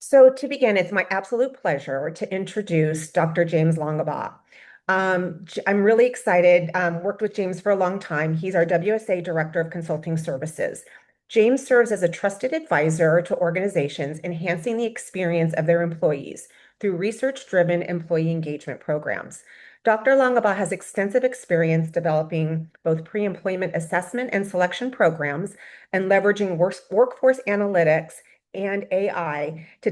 So to begin, it's my absolute pleasure to introduce Dr. James Longabaugh. I'm really excited. Worked with James for a long time. He's our WSA Director of Consulting Services. James serves as a trusted advisor to organizations, enhancing the experience of their employees through research-driven employee engagement programs. Dr. Longabaugh has extensive experience developing both pre-employment assessment and selection programs and leveraging workforce analytics and AI to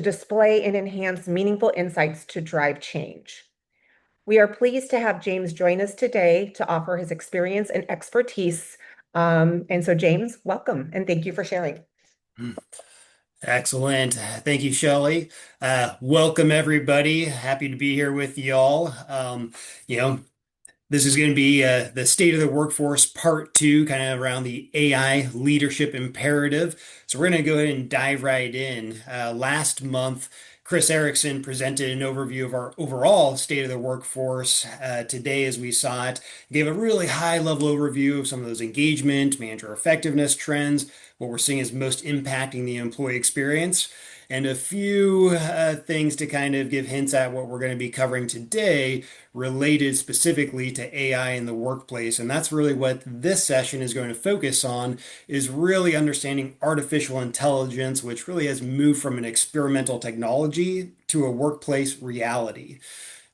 display and enhance meaningful insights to drive change. We are pleased to have James join us today to offer his experience and expertise. And so, James, welcome and thank you for sharing. Excellent. Thank you, Shelley. Welcome, everybody. Happy to be here with y'all. You know, this is going to be the state of the workforce part two, kind of around the AI leadership imperative. So we're going to go ahead and dive right in. Last month, Chris Erickson presented an overview of our overall state of the workforce. Today, as we saw it, gave a really high level overview of some of those engagement, manager effectiveness trends, what we're seeing is most impacting the employee experience, and a few things to kind of give hints at what we're going to be covering today related specifically to AI in the workplace. And that's really what this session is going to focus on, is really understanding artificial intelligence, which really has moved from an experimental technology to a workplace reality.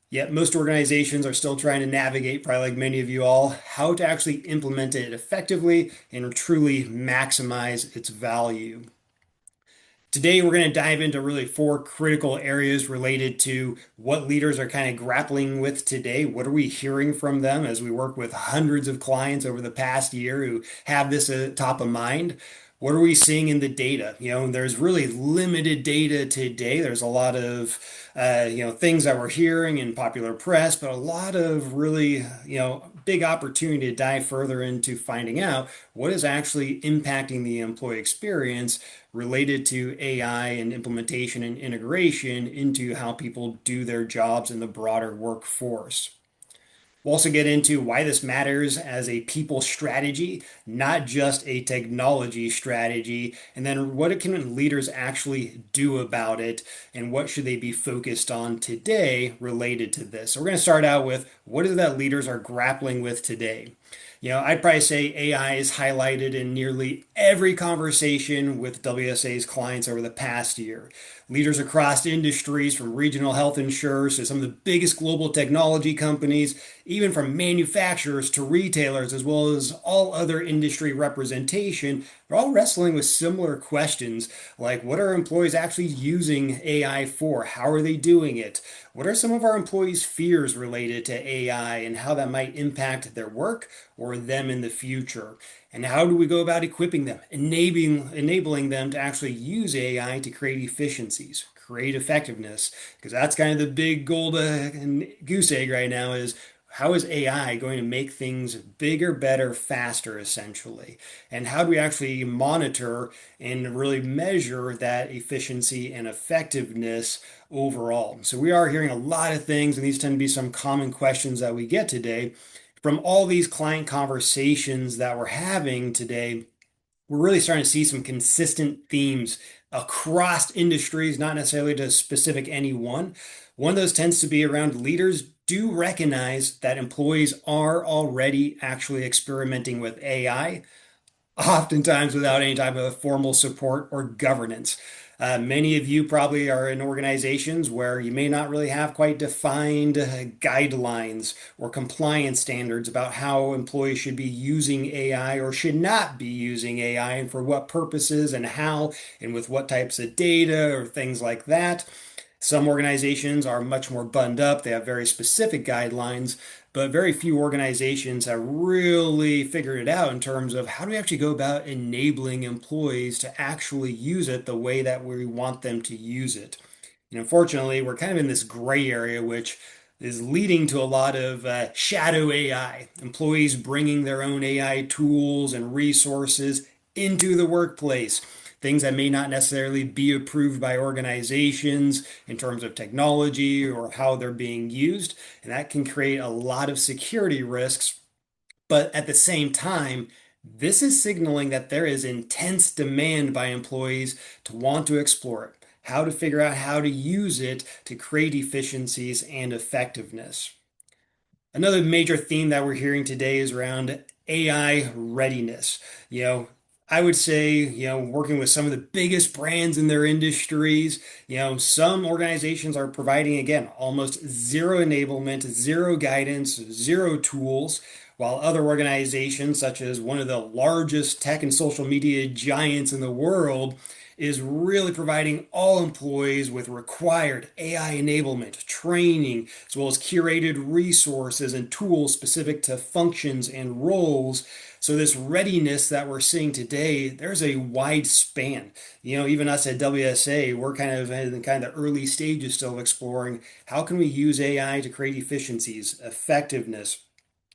Yet most organizations are still trying to navigate, probably like many of you all, how to actually implement it effectively and truly maximize its value. Today, we're going to dive into really four critical areas related to what leaders are kind of grappling with today. What are we hearing from them as we work with hundreds of clients over the past year who have this top of mind? What are we seeing in the data? There's really limited data today. There's a lot of, things that we're hearing in popular press, but a lot of really, big opportunity to dive further into finding out what is actually impacting the employee experience related to AI and implementation and integration into how people do their jobs in the broader workforce. We'll also get into why this matters as a people strategy, not just a technology strategy, and then what can leaders actually do about it, and what should they be focused on today related to this. So we're going to start out with what is it that leaders are grappling with today. I'd probably say AI is highlighted in nearly every conversation with WSA's clients over the past year. Leaders across industries, from regional health insurers to some of the biggest global technology companies, even from manufacturers to retailers, as well as all other industry representation, they're all wrestling with similar questions like, what are employees actually using AI for? How are they doing it? What are some of our employees' fears related to AI and how that might impact their work or them in the future? And how do we go about equipping them, enabling them to actually use AI to create efficiencies, create effectiveness? Because that's kind of the big golden goose egg right now, is how is AI going to make things bigger, better, faster, essentially? And how do we actually monitor and really measure that efficiency and effectiveness overall? So we are hearing a lot of things, and these tend to be some common questions that we get today. From all these client conversations that we're having today, we're really starting to see some consistent themes across industries, not necessarily to specific any one. One of those tends to be around leaders do recognize that employees are already actually experimenting with AI, oftentimes without any type of formal support or governance. Many of you probably are in organizations where you may not really have quite defined guidelines or compliance standards about how employees should be using AI or should not be using AI, and for what purposes and how and with what types of data or things like that. Some organizations are much more buttoned up. They have very specific guidelines, but very few organizations have really figured it out in terms of how do we actually go about enabling employees to actually use it the way that we want them to use it. And unfortunately, we're kind of in this gray area, which is leading to a lot of shadow AI, employees bringing their own AI tools and resources into the workplace, things that may not necessarily be approved by organizations in terms of technology or how they're being used. And that can create a lot of security risks. But at the same time, this is signaling that there is intense demand by employees to want to explore it, how to figure out how to use it to create efficiencies and effectiveness. Another major theme that we're hearing today is around AI readiness. You know, I would say, working with some of the biggest brands in their industries, some organizations are providing, again, almost zero enablement, zero guidance, zero tools, while other organizations, such as one of the largest tech and social media giants in the world, is really providing all employees with required AI enablement, training, as well as curated resources and tools specific to functions and roles. So this readiness that we're seeing today, there's a wide span. Even us at WSA, we're kind of in kind of the early stages still of exploring how can we use AI to create efficiencies, effectiveness,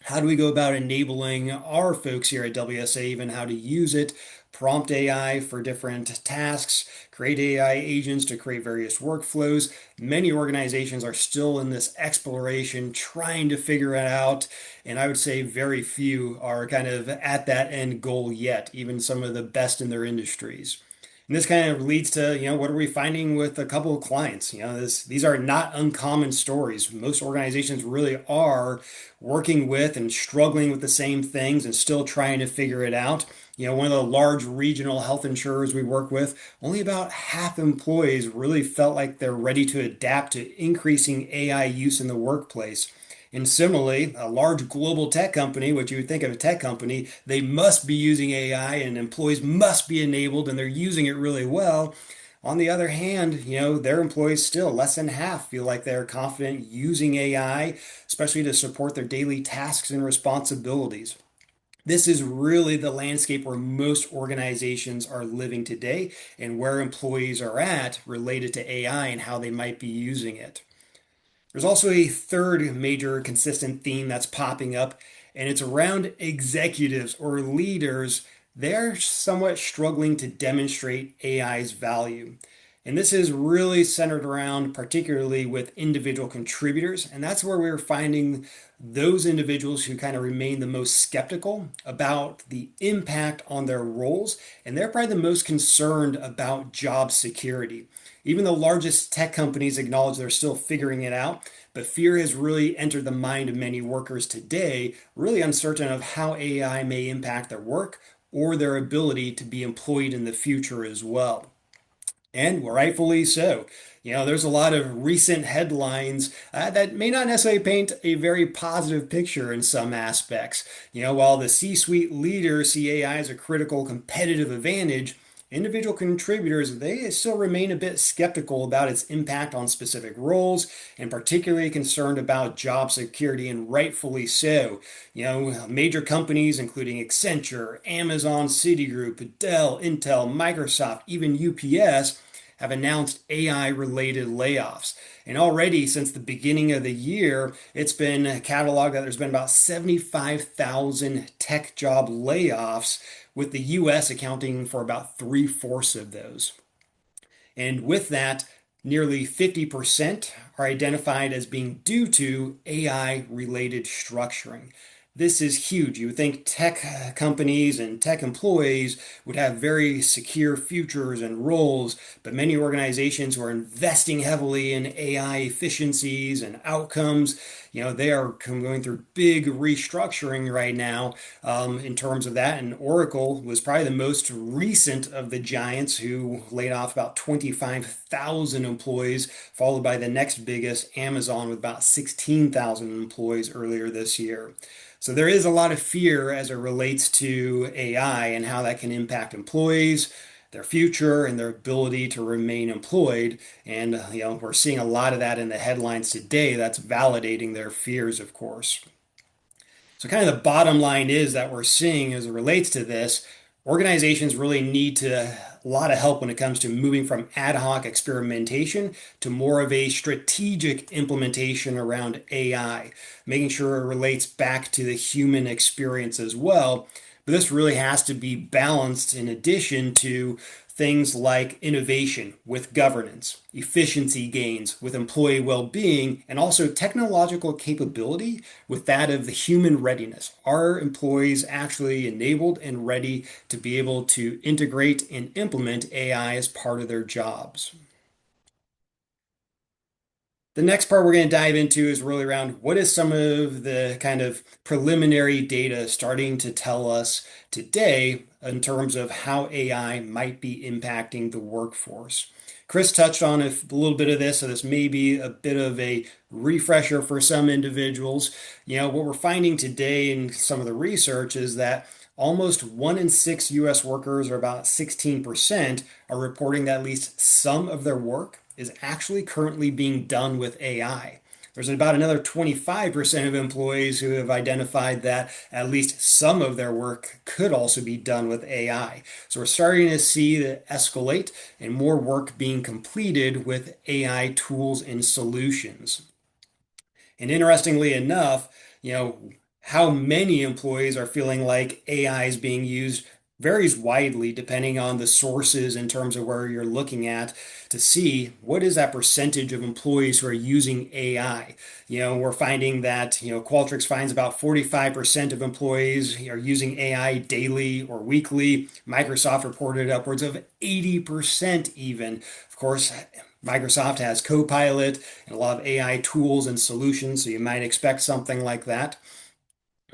how do we go about enabling our folks here at WSA, even how to use it, prompt AI for different tasks, create AI agents to create various workflows? Many organizations are still in this exploration, trying to figure it out. And I would say very few are kind of at that end goal yet, even some of the best in their industries. And this kind of leads to, what are we finding with a couple of clients? These are not uncommon stories. Most organizations really are working with and struggling with the same things and still trying to figure it out. One of the large regional health insurers we work with, only about half employees really felt like they're ready to adapt to increasing AI use in the workplace. And similarly, a large global tech company, which you would think of a tech company, they must be using AI and employees must be enabled and they're using it really well. On the other hand, their employees still, less than half, feel like they're confident using AI, especially to support their daily tasks and responsibilities. This is really the landscape where most organizations are living today and where employees are at related to AI and how they might be using it. There's also a third major consistent theme that's popping up, and it's around executives or leaders. They're somewhat struggling to demonstrate AI's value. And this is really centered around particularly with individual contributors. And that's where we're finding those individuals who kind of remain the most skeptical about the impact on their roles. And they're probably the most concerned about job security. Even the largest tech companies acknowledge they're still figuring it out, but fear has really entered the mind of many workers today, really uncertain of how AI may impact their work or their ability to be employed in the future as well. And rightfully so. There's a lot of recent headlines that may not necessarily paint a very positive picture in some aspects. While the C-suite leaders see AI as a critical competitive advantage, individual contributors, they still remain a bit skeptical about its impact on specific roles and particularly concerned about job security, and rightfully so. Major companies including Accenture, Amazon, Citigroup, Dell, Intel, Microsoft, even UPS have announced AI related layoffs. And already since the beginning of the year, it's been cataloged that there's been about 75,000 tech job layoffs, with the US accounting for about three-fourths of those. And with that, nearly 50% are identified as being due to AI related structuring. This is huge. You would think tech companies and tech employees would have very secure futures and roles, but many organizations who are investing heavily in AI efficiencies and outcomes, they are going through big restructuring right now in terms of that. And Oracle was probably the most recent of the giants, who laid off about 25,000 employees, followed by the next biggest, Amazon, with about 16,000 employees earlier this year. So there is a lot of fear as it relates to AI and how that can impact employees, their future, and their ability to remain employed. And we're seeing a lot of that in the headlines today. That's validating their fears, of course. So kind of the bottom line is that we're seeing as it relates to this, organizations really need a lot of help when it comes to moving from ad hoc experimentation to more of a strategic implementation around AI, making sure it relates back to the human experience as well. But this really has to be balanced in addition to things like innovation with governance, efficiency gains with employee well-being, and also technological capability with that of the human readiness. Are employees actually enabled and ready to be able to integrate and implement AI as part of their jobs? The next part we're going to dive into is really around what is some of the kind of preliminary data starting to tell us today in terms of how AI might be impacting the workforce. Chris touched on a little bit of this, so this may be a bit of a refresher for some individuals. What we're finding today in some of the research is that almost 1 in 6 US workers, or about 16%, are reporting that at least some of their work is actually currently being done with AI. There's about another 25% of employees who have identified that at least some of their work could also be done with AI. So we're starting to see that escalate and more work being completed with AI tools and solutions. And interestingly enough, you know, how many employees are feeling like AI is being used varies widely depending on the sources in terms of where you're looking at to see what is that percentage of employees who are using AI. We're finding that, Qualtrics finds about 45% of employees are using AI daily or weekly. Microsoft reported upwards of 80% even. Of course, Microsoft has Copilot and a lot of AI tools and solutions, so you might expect something like that.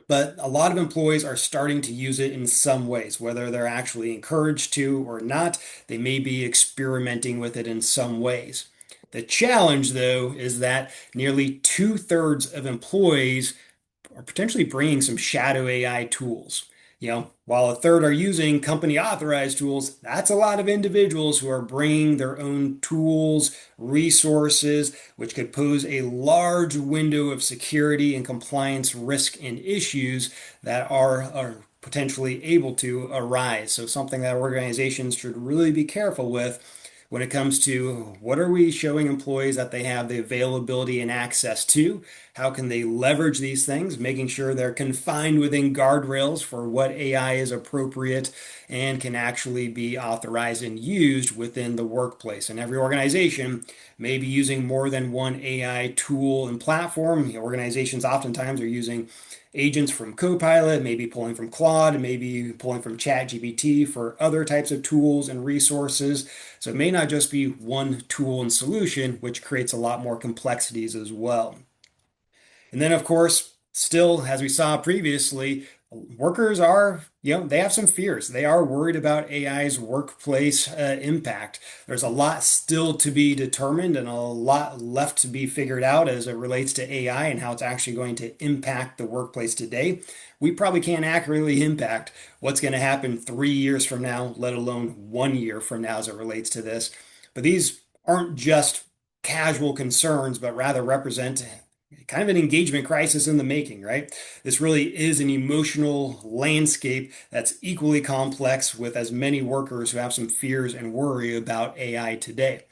But a lot of employees are starting to use it in some ways, whether they're actually encouraged to or not. They may be experimenting with it in some ways. The challenge, though, is that nearly two-thirds of employees are potentially bringing some shadow AI tools. While a third are using company authorized tools, that's a lot of individuals who are bringing their own tools, resources, which could pose a large window of security and compliance risk and issues that are potentially able to arise. So something that organizations should really be careful with when it comes to what are we showing employees that they have the availability and access to? How can they leverage these things, making sure they're confined within guardrails for what AI is appropriate and can actually be authorized and used within the workplace. And every organization may be using more than one AI tool and platform. Organizations oftentimes are using agents from Copilot, maybe pulling from Claude, maybe pulling from ChatGPT for other types of tools and resources. So it may not just be one tool and solution, which creates a lot more complexities as well. And then, of course, still, as we saw previously, workers are, they have some fears. They are worried about AI's workplace impact. There's a lot still to be determined and a lot left to be figured out as it relates to AI and how it's actually going to impact the workplace today. We probably can't accurately impact what's going to happen 3 years from now, let alone 1 year from now as it relates to this. But these aren't just casual concerns, but rather represent kind of an engagement crisis in the making, right? This really is an emotional landscape that's equally complex with as many workers who have some fears and worry about AI today.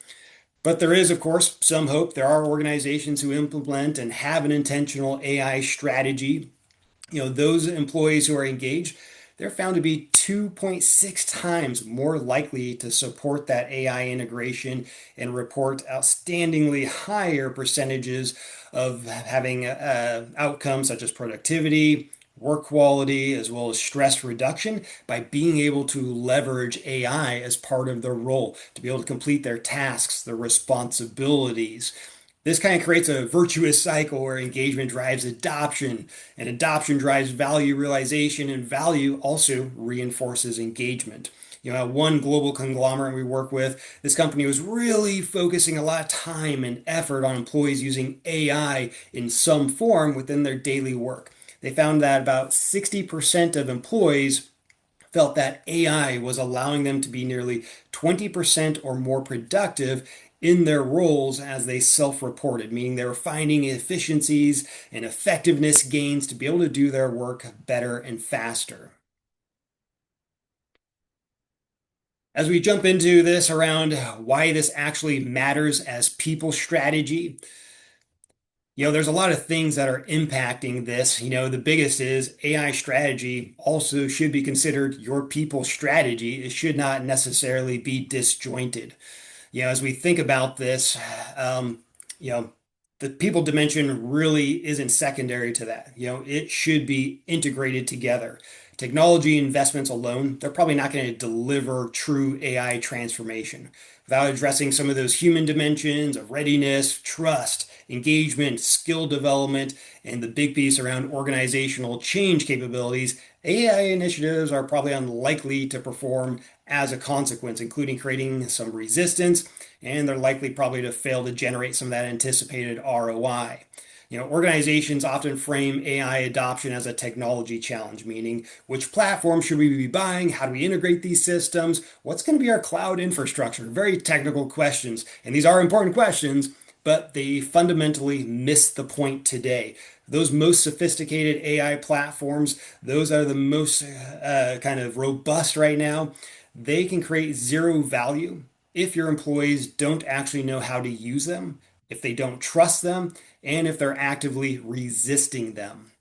But there is, of course, some hope. There are organizations who implement and have an intentional AI strategy. Those employees who are engaged, they're found to be 2.6 times more likely to support that AI integration and report outstandingly higher percentages of having outcomes such as productivity, work quality, as well as stress reduction by being able to leverage AI as part of their role to be able to complete their tasks, their responsibilities. This kind of creates a virtuous cycle where engagement drives adoption, and adoption drives value realization, and value also reinforces engagement. At one global conglomerate we work with, this company was really focusing a lot of time and effort on employees using AI in some form within their daily work. They found that about 60% of employees felt that AI was allowing them to be nearly 20% or more productive in their roles as they self-reported, meaning they were finding efficiencies and effectiveness gains to be able to do their work better and faster. As we jump into this around why this actually matters as people strategy, there's a lot of things that are impacting this. The biggest is AI strategy also should be considered your people strategy. It should not necessarily be disjointed. As we think about this, um, you know, the people dimension really isn't secondary to that. It should be integrated together. Technology investments alone, they're probably not going to deliver true AI transformation without addressing some of those human dimensions of readiness, trust, engagement, skill development, and the big piece around organizational change capabilities, AI initiatives are probably unlikely to perform as a consequence, including creating some resistance, and they're likely probably to fail to generate some of that anticipated ROI. Organizations often frame AI adoption as a technology challenge, meaning which platform should we be buying? How do we integrate these systems? What's going to be our cloud infrastructure? Very technical questions. And these are important questions, but they fundamentally miss the point today. Those most sophisticated AI platforms, those are the most kind of robust right now. They can create zero value if your employees don't actually know how to use them, if they don't trust them, and if they're actively resisting them.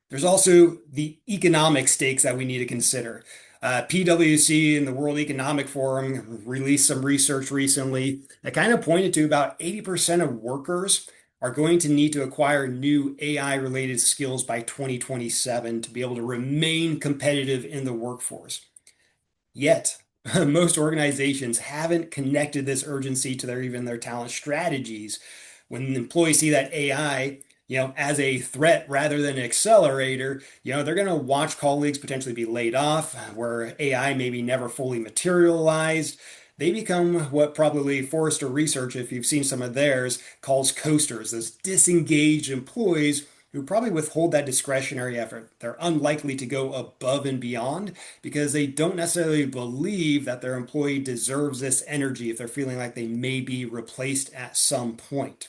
There's also the economic stakes that we need to consider. PwC and the World Economic Forum released some research recently that kind of pointed to about 80% of workers are going to need to acquire new AI related skills by 2027 to be able to remain competitive in the workforce. Yet, most organizations haven't connected this urgency to their talent strategies. When employees see that AI, as a threat rather than an accelerator, they're going to watch colleagues potentially be laid off, where AI maybe never fully materialized. They become what probably Forrester Research, if you've seen some of theirs, calls coasters, those disengaged employees who probably withhold that discretionary effort. They're unlikely to go above and beyond because they don't necessarily believe that their employee deserves this energy if they're feeling like they may be replaced at some point.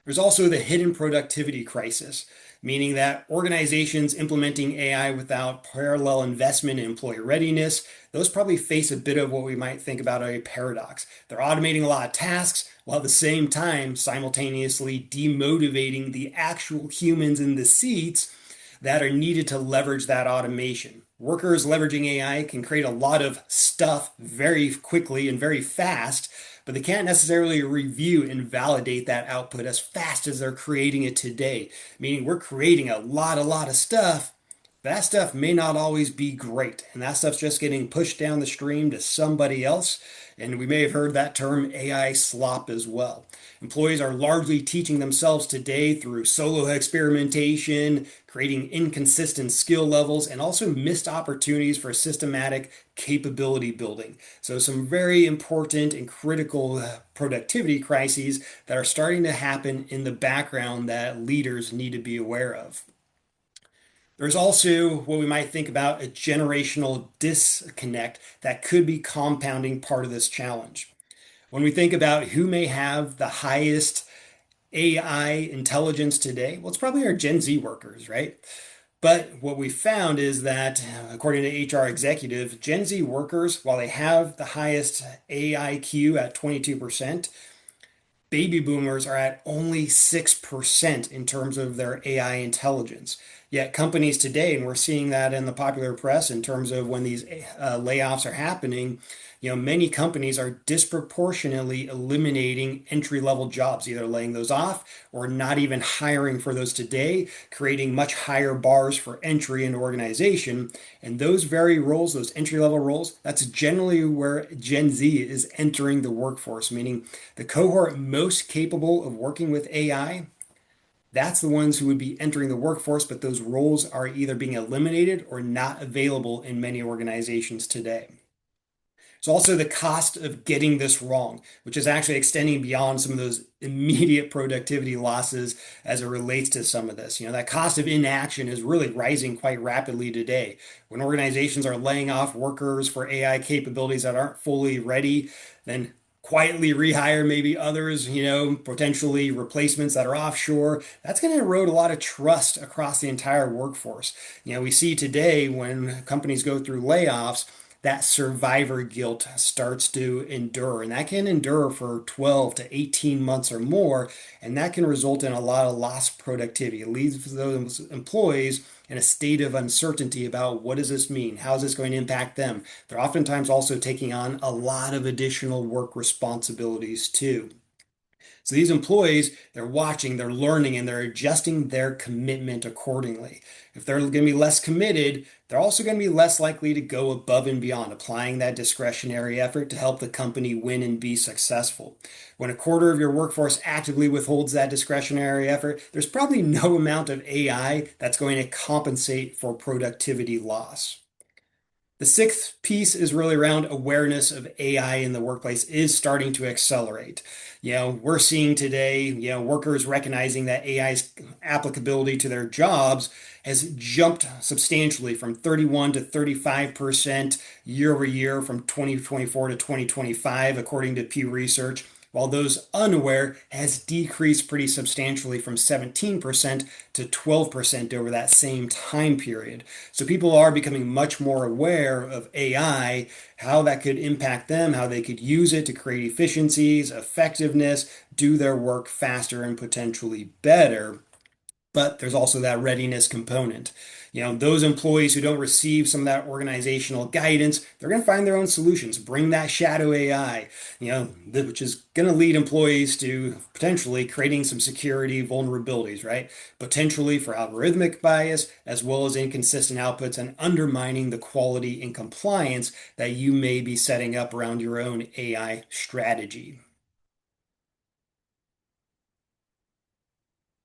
There's also the hidden productivity crisis, meaning that organizations implementing AI without parallel investment in employee readiness, those probably face a bit of what we might think about a paradox. They're automating a lot of tasks while at the same time simultaneously demotivating the actual humans in the seats that are needed to leverage that automation. Workers leveraging AI can create a lot of stuff very quickly and very fast, but they can't necessarily review and validate that output as fast as they're creating it today. Meaning we're creating a lot of stuff. That stuff may not always be great, and that stuff's just getting pushed down the stream to somebody else. And we may have heard that term AI slop as well. Employees are largely teaching themselves today through solo experimentation, creating inconsistent skill levels, and also missed opportunities for systematic capability building. So, some very important and critical productivity crises that are starting to happen in the background that leaders need to be aware of. There's also what we might think about a generational disconnect that could be compounding part of this challenge. When we think about who may have the highest AI intelligence today, well, it's probably our Gen Z workers, right? But what we found is that, according to HR executive, Gen Z workers, while they have the highest AIQ at 22%, baby boomers are at only 6% in terms of their AI intelligence. Yet companies today, and we're seeing that in the popular press in terms of when these layoffs are happening, many companies are disproportionately eliminating entry-level jobs, either laying those off or not even hiring for those today, creating much higher bars for entry into organization. And those very roles, those entry-level roles, that's generally where Gen Z is entering the workforce, meaning the cohort most capable of working with AI, that's the ones who would be entering the workforce, but those roles are either being eliminated or not available in many organizations today. It's also the cost of getting this wrong, which is actually extending beyond some of those immediate productivity losses as it relates to some of this. That cost of inaction is really rising quite rapidly today. When organizations are laying off workers for AI capabilities that aren't fully ready, then quietly rehire maybe others, potentially replacements that are offshore. That's going to erode a lot of trust across the entire workforce. We see today when companies go through layoffs, that survivor guilt starts to endure. And that can endure for 12 to 18 months or more. And that can result in a lot of lost productivity. It leaves those employees in a state of uncertainty about what does this mean? How is this going to impact them? They're oftentimes also taking on a lot of additional work responsibilities too. So these employees, they're watching, they're learning, and they're adjusting their commitment accordingly. If they're going to be less committed, they're also going to be less likely to go above and beyond, applying that discretionary effort to help the company win and be successful. When a quarter of your workforce actively withholds that discretionary effort, there's probably no amount of AI that's going to compensate for productivity loss. The sixth piece is really around awareness of AI in the workplace is starting to accelerate. We're seeing today, workers recognizing that AI's applicability to their jobs has jumped substantially from 31 to 35% year over year from 2024 to 2025, according to Pew Research, while those unaware has decreased pretty substantially from 17% to 12% over that same time period. So people are becoming much more aware of AI, how that could impact them, how they could use it to create efficiencies, effectiveness, do their work faster and potentially better. But there's also that readiness component. Those employees who don't receive some of that organizational guidance, they're going to find their own solutions. Bring that shadow AI, which is going to lead employees to potentially creating some security vulnerabilities, right? Potentially for algorithmic bias, as well as inconsistent outputs and undermining the quality and compliance that you may be setting up around your own AI strategy.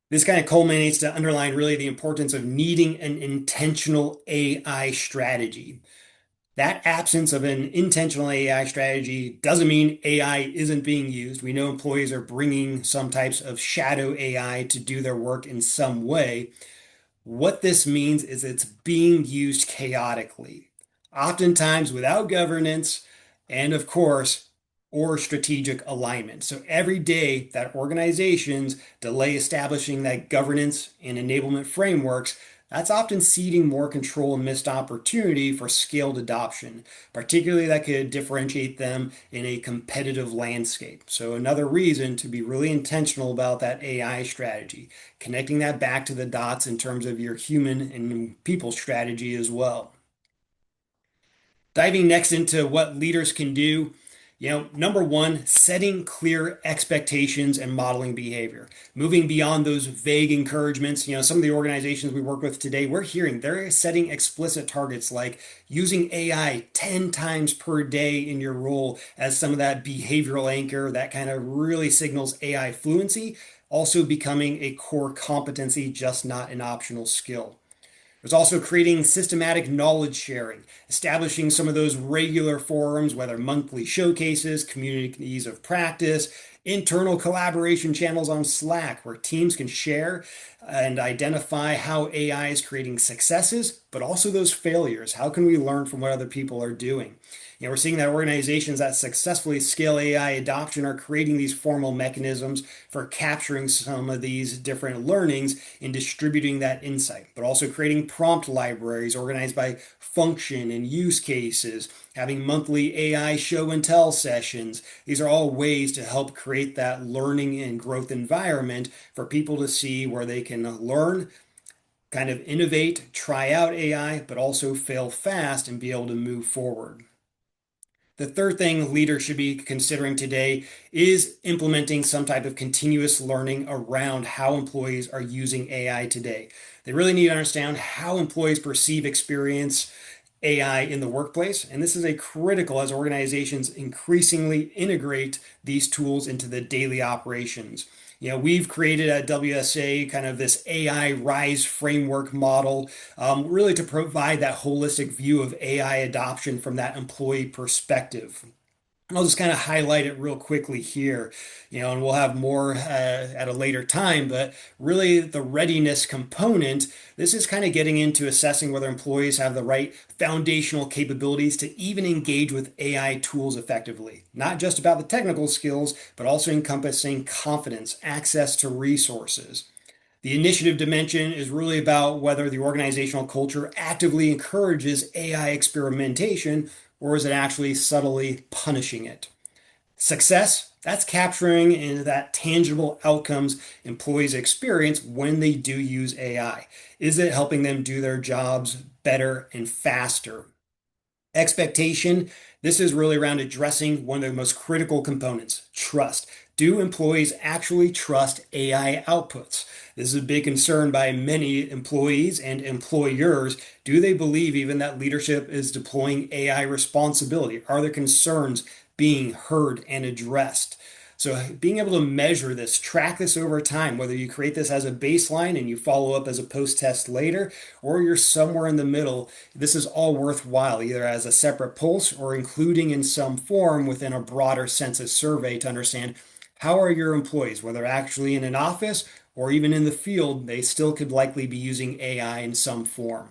This kind of culminates to underline really the importance of needing an intentional AI strategy. That absence of an intentional AI strategy doesn't mean AI isn't being used. We know employees are bringing some types of shadow AI to do their work in some way. What this means is it's being used chaotically, oftentimes without governance, and of course, or strategic alignment. So every day that organizations delay establishing that governance and enablement frameworks, that's often seeding more control and missed opportunity for scaled adoption, particularly that could differentiate them in a competitive landscape. So another reason to be really intentional about that AI strategy, connecting that back to the dots in terms of your human and people strategy as well. Diving next into what leaders can do, number one, setting clear expectations and modeling behavior. Moving beyond those vague encouragements, some of the organizations we work with today, we're hearing they're setting explicit targets like using AI 10 times per day in your role as some of that behavioral anchor that kind of really signals AI fluency, also becoming a core competency, just not an optional skill. There's also creating systematic knowledge sharing, establishing some of those regular forums, whether monthly showcases, communities of practice, internal collaboration channels on Slack, where teams can share and identify how AI is creating successes, but also those failures. How can we learn from what other people are doing? We're seeing that organizations that successfully scale AI adoption are creating these formal mechanisms for capturing some of these different learnings and distributing that insight, but also creating prompt libraries organized by function and use cases, having monthly AI show and tell sessions. These are all ways to help create that learning and growth environment for people to see where they can learn, kind of innovate, try out AI, but also fail fast and be able to move forward. The third thing leaders should be considering today is implementing some type of continuous learning around how employees are using AI today. They really need to understand how employees perceive experience AI in the workplace, and this is a critical as organizations increasingly integrate these tools into the daily operations. We've created at WSA kind of this AI RISE framework model, really to provide that holistic view of AI adoption from that employee perspective. I'll just kind of highlight it real quickly here, and we'll have more at a later time. But really, the readiness component, this is kind of getting into assessing whether employees have the right foundational capabilities to even engage with AI tools effectively. Not just about the technical skills, but also encompassing confidence, access to resources. The initiative dimension is really about whether the organizational culture actively encourages AI experimentation or is it actually subtly punishing it? Success, that's capturing into that tangible outcomes employees experience when they do use AI. Is it helping them do their jobs better and faster? Expectation, this is really around addressing one of the most critical components, trust. do employees actually trust AI outputs? This is a big concern by many employees and employers. Do they believe even that leadership is deploying AI responsibility? Are their concerns being heard and addressed? So being able to measure this, track this over time, whether you create this as a baseline and you follow up as a post-test later, or you're somewhere in the middle, this is all worthwhile, either as a separate pulse or including in some form within a broader census survey to understand how are your employees, whether actually in an office or even in the field, they still could likely be using AI in some form.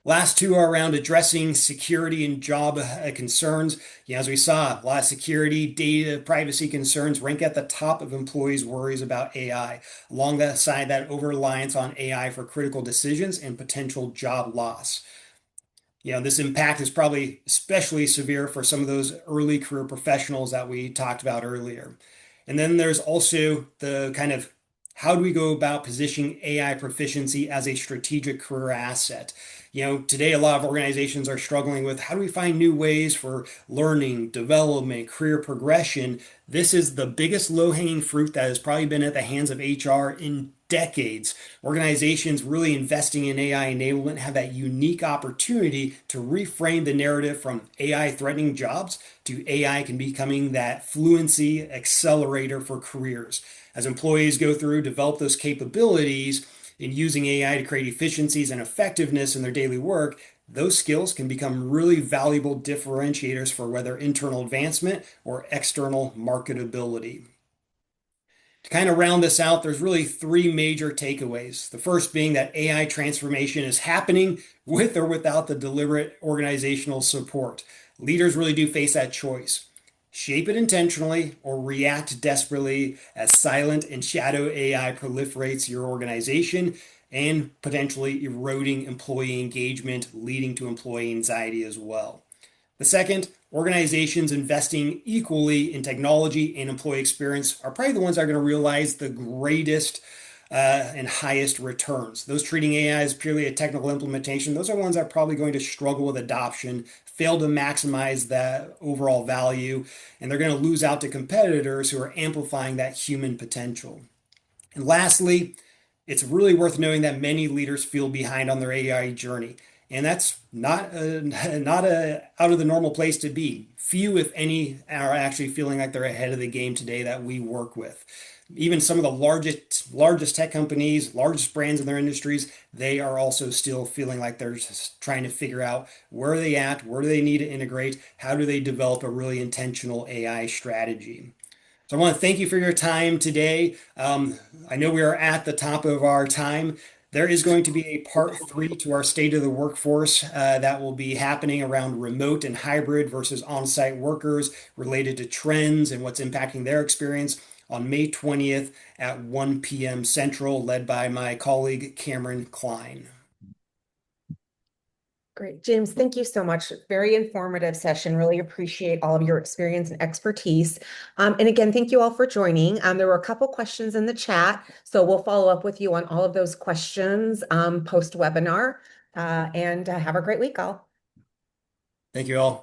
Last two are around addressing security and job concerns. As we saw, a lot of security, data, privacy concerns rank at the top of employees' worries about AI, alongside that over-reliance on AI for critical decisions and potential job loss. This impact is probably especially severe for some of those early career professionals that we talked about earlier. And then there's also the kind of how do we go about positioning AI proficiency as a strategic career asset? Today a lot of organizations are struggling with how do we find new ways for learning, development, career progression. This is the biggest low-hanging fruit that has probably been at the hands of HR in decades. Organizations really investing in AI enablement have that unique opportunity to reframe the narrative from AI threatening jobs to AI can becoming that fluency accelerator for careers. As employees go through, develop those capabilities in using AI to create efficiencies and effectiveness in their daily work, those skills can become really valuable differentiators for whether internal advancement or external marketability. To kind of round this out, there's really three major takeaways. The first being that AI transformation is happening with or without the deliberate organizational support. Leaders really do face that choice. Shape it intentionally or react desperately as silent and shadow AI proliferates your organization and potentially eroding employee engagement, leading to employee anxiety as well. The second, organizations investing equally in technology and employee experience are probably the ones that are going to realize the greatest and highest returns. Those treating AI as purely a technical implementation, those are ones that are probably going to struggle with adoption, fail to maximize that overall value, and they're going to lose out to competitors who are amplifying that human potential. And lastly, it's really worth knowing that many leaders feel behind on their AI journey. And that's not a out of the normal place to be. Few, if any, are actually feeling like they're ahead of the game today that we work with. Even some of the largest tech companies, largest brands in their industries, they are also still feeling like they're just trying to figure out where are they at, where do they need to integrate, how do they develop a really intentional AI strategy. So I want to thank you for your time today. I know we are at the top of our time. There is going to be a part three to our state of the workforce that will be happening around remote and hybrid versus on-site workers related to trends and what's impacting their experience on May 20th at 1 p.m. Central, led by my colleague Cameron Klein. Great. James, thank you so much. Very informative session. Really appreciate all of your experience and expertise. And again, thank you all for joining. There were a couple questions in the chat, so we'll follow up with you on all of those questions post-webinar. And have a great week, all. Thank you all.